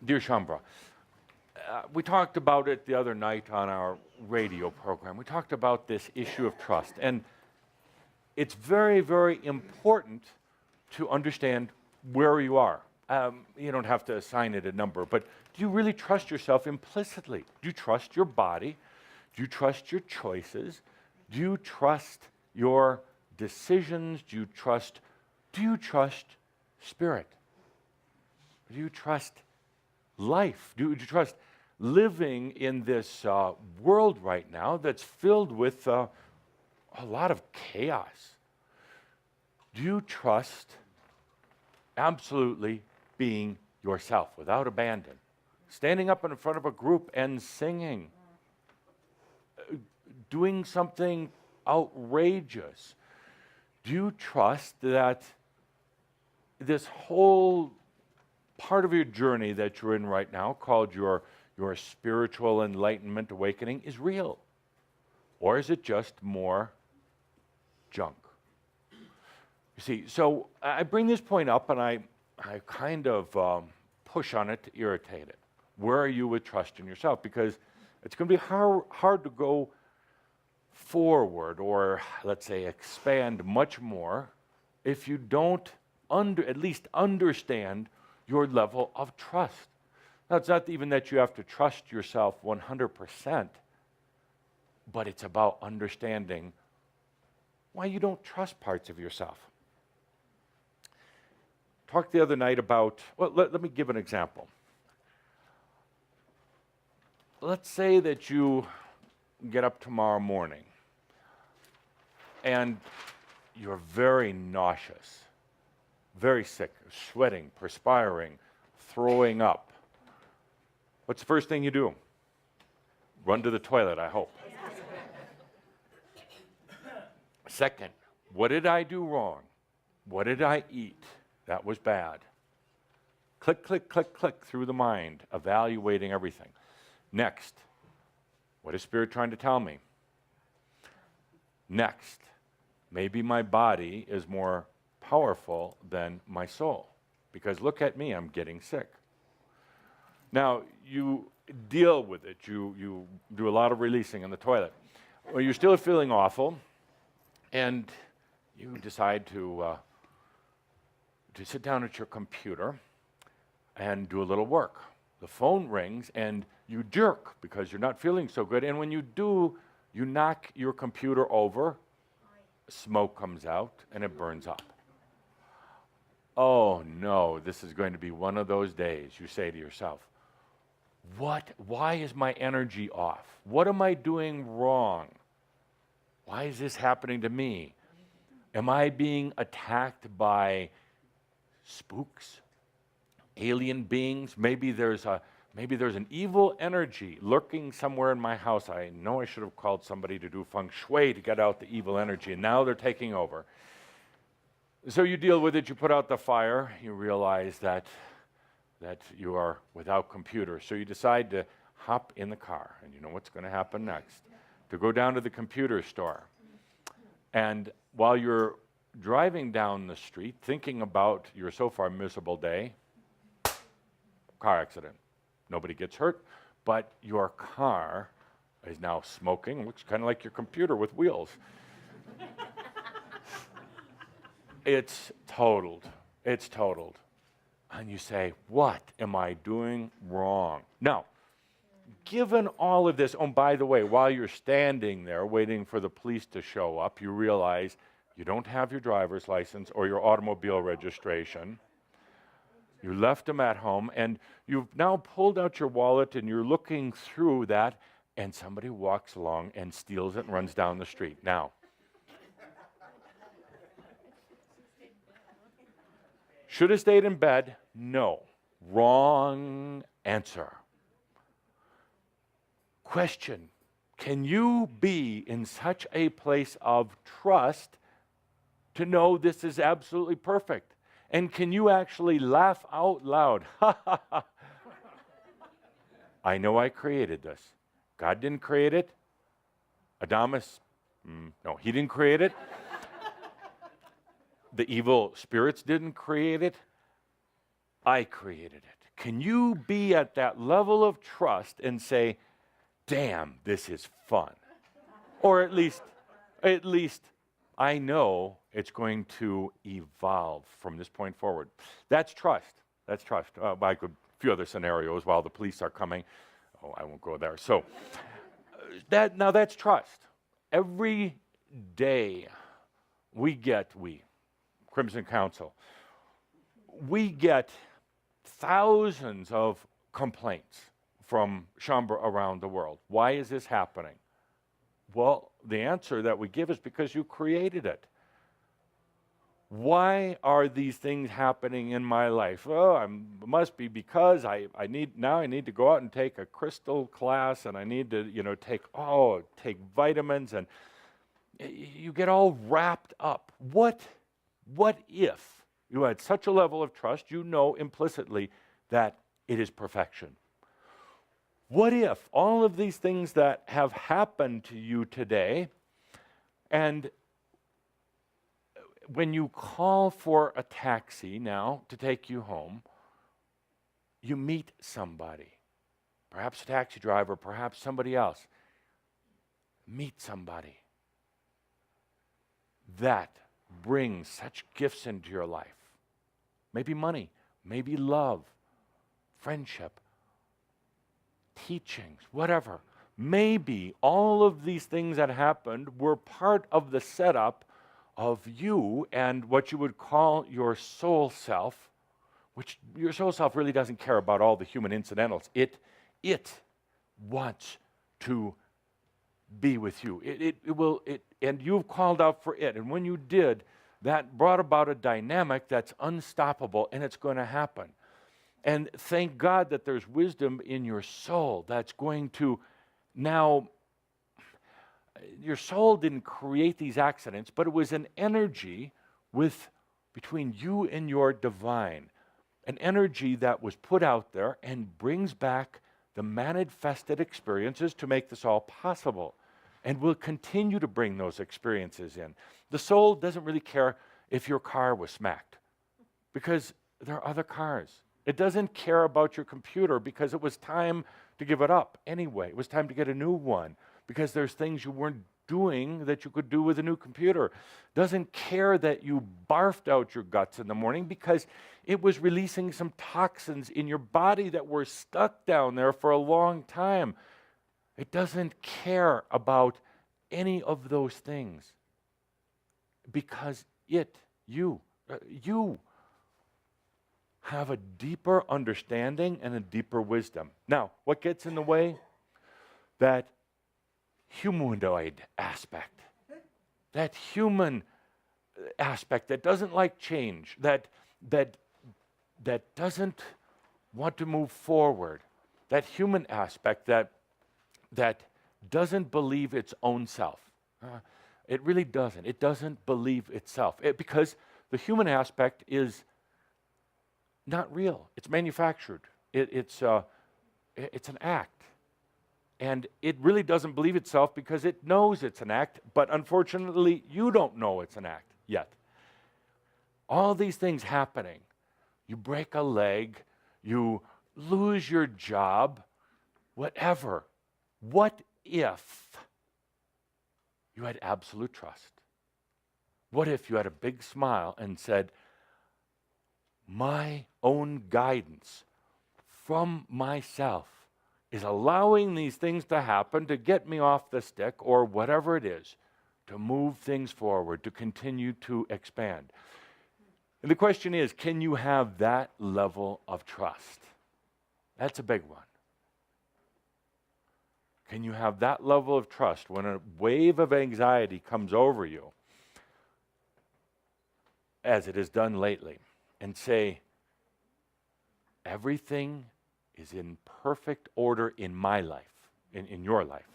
Dear Shambra, we talked about it the other night on our radio program. We talked about this issue of trust. And it's very, very important to understand where you are. You don't have to assign it a number, but do you really trust yourself implicitly? Do you trust your body? Do you trust your choices? Do you trust your decisions? Do you trust spirit? Do you trust life? Do you trust living in this world right now that's filled with a lot of chaos? Do you trust absolutely being yourself without abandon? Standing up in front of a group and singing, doing something outrageous. Do you trust that this whole part of your journey that you're in right now, called your spiritual enlightenment awakening, is real? Or is it just more junk? You see, so I bring this point up and I kind of push on it to irritate it. Where are you with trust in yourself? Because it's going to be hard to go forward, or let's say expand much more, if you don't at least understand your level of trust. Now, it's not even that you have to trust yourself 100%, but it's about understanding why you don't trust parts of yourself. Talked the other night about, well, let me give an example. Let's say that you get up tomorrow morning and you're very nauseous, very sick, sweating, perspiring, throwing up. What's the first thing you do? Run to the toilet, I hope. Second, what did I do wrong? What did I eat that was bad? Click, click, click, click through the mind, evaluating everything. Next, what is Spirit trying to tell me? Next, maybe my body is more powerful than my soul, because look at me, I'm getting sick. Now, you deal with it. You do a lot of releasing in the toilet. Well, you're still feeling awful, and you decide to sit down at your computer and do a little work. The phone rings, and you jerk because you're not feeling so good, and when you do, you knock your computer over, smoke comes out, and it burns up. Oh no, this is going to be one of those days, you say to yourself. Why is my energy off? What am I doing wrong? Why is this happening to me? Am I being attacked by spooks, alien beings? Maybe there's an evil energy lurking somewhere in my house. I know I should have called somebody to do feng shui to get out the evil energy, and now they're taking over. So you deal with it, you put out the fire, you realize that you are without computer. So you decide to hop in the car, and you know what's going to happen next. To go down to the computer store. And while you're driving down the street, thinking about your so far miserable day, car accident. Nobody gets hurt, but your car is now smoking. Looks kind of like your computer with wheels. It's totaled. It's totaled. And you say, what am I doing wrong? Now, given all of this, oh, by the way, while you're standing there waiting for the police to show up, you realize you don't have your driver's license or your automobile registration. You left them at home, and you've now pulled out your wallet, and you're looking through that, and somebody walks along and steals it and runs down the street. Now, should have stayed in bed? No. Wrong answer. Question, can you be in such a place of trust to know this is absolutely perfect? And can you actually laugh out loud? Ha ha ha. I know I created this. God didn't create it. Adamus, no, he didn't create it. The evil spirits didn't create it. I created it. Can you be at that level of trust and say, damn, this is fun? Or at least I know it's going to evolve from this point forward. That's trust. That's trust. Like a few other scenarios while the police are coming. Oh, I won't go there. So that's trust. Every day we, Crimson Council, we get thousands of complaints from Shambra around the world. Why is this happening? Well, the answer that we give is because you created it. Why are these things happening in my life? Oh, it must be because I need to go out and take a crystal class, and I need to, take vitamins, and you get all wrapped up. What if you had such a level of trust, you know implicitly that it is perfection? What if all of these things that have happened to you today, and when you call for a taxi now to take you home, you meet somebody, perhaps a taxi driver, perhaps somebody else. Meet somebody that brings such gifts into your life. Maybe money, maybe love, friendship, teachings, whatever. Maybe all of these things that happened were part of the setup of you and what you would call your soul self, which your soul self really doesn't care about all the human incidentals. It wants to be with you. It will, and you've called out for it. And when you did, that brought about a dynamic that's unstoppable, and it's going to happen. And thank God that there's wisdom in your soul that's going to now. Your soul didn't create these accidents, but it was an energy between you and your divine, an energy that was put out there and brings back the manifested experiences to make this all possible, and will continue to bring those experiences in. The soul doesn't really care if your car was smacked, because there are other cars. It doesn't care about your computer because it was time to give it up anyway. It was time to get a new one, because there's things you weren't doing that you could do with a new computer. Doesn't care that you barfed out your guts in the morning because it was releasing some toxins in your body that were stuck down there for a long time. It doesn't care about any of those things because you have a deeper understanding and a deeper wisdom. Now, what gets in the way? That humanoid aspect, that human aspect that doesn't like change, that doesn't want to move forward, that human aspect that doesn't believe its own self. It really doesn't. It doesn't believe itself because the human aspect is not real. It's manufactured. It's an act. And it really doesn't believe itself because it knows it's an act, but unfortunately, you don't know it's an act yet. All these things happening. You break a leg, you lose your job, whatever. What if you had absolute trust? What if you had a big smile and said, my own guidance from myself is allowing these things to happen to get me off the stick or whatever it is, to move things forward, to continue to expand. And the question is, can you have that level of trust? That's a big one. Can you have that level of trust when a wave of anxiety comes over you, as it has done lately, and say, everything is in perfect order in my life, in your life.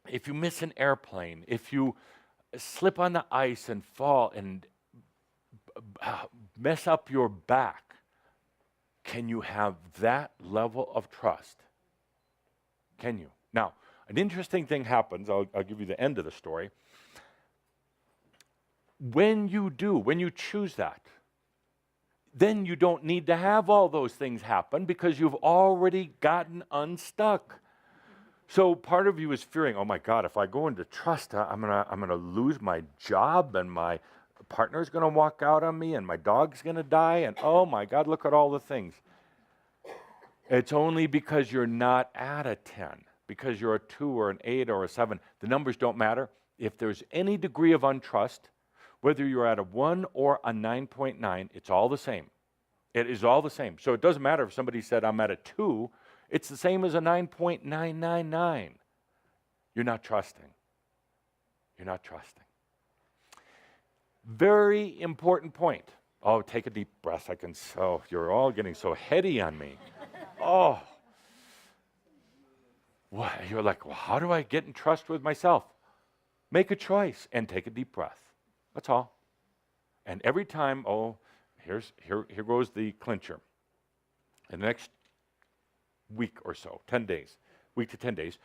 If you miss an airplane, if you slip on the ice and fall and mess up your back, can you have that level of trust? Can you? Now, an interesting thing happens. I'll give you the end of the story. When you choose that, then you don't need to have all those things happen because you've already gotten unstuck. So part of you is fearing, oh my God, if I go into trust, I'm gonna lose my job, and my partner's gonna walk out on me, and my dog's gonna die, and oh my God, look at all the things. It's only because you're not at a 10, because you're a 2 or an 8 or a 7. The numbers don't matter. If there's any degree of untrust, whether you're at a 1 or a 9.9, it's all the same. It is all the same. So it doesn't matter if somebody said, I'm at a 2, it's the same as a 9.999. You're not trusting. You're not trusting. Very important point. Oh, take a deep breath. You're all getting so heady on me. Oh. What? You're like, well, how do I get in trust with myself? Make a choice and take a deep breath. That's all. And every time, here goes the clincher. In the next week or so, 10 days, week to 10 days,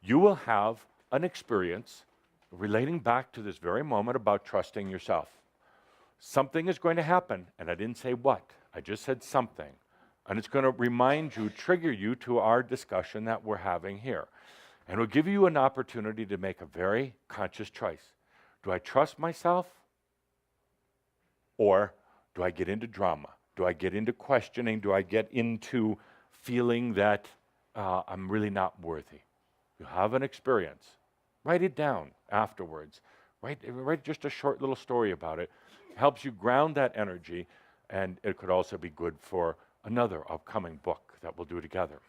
you will have an experience relating back to this very moment about trusting yourself. Something is going to happen, and I didn't say what. I just said something. And it's going to remind you, trigger you to our discussion that we're having here. And it'll give you an opportunity to make a very conscious choice. Do I trust myself? Or do I get into drama? Do I get into questioning? Do I get into feeling that I'm really not worthy? You have an experience. Write it down afterwards. Write just a short little story about it. It helps you ground that energy, and it could also be good for another upcoming book that we'll do together.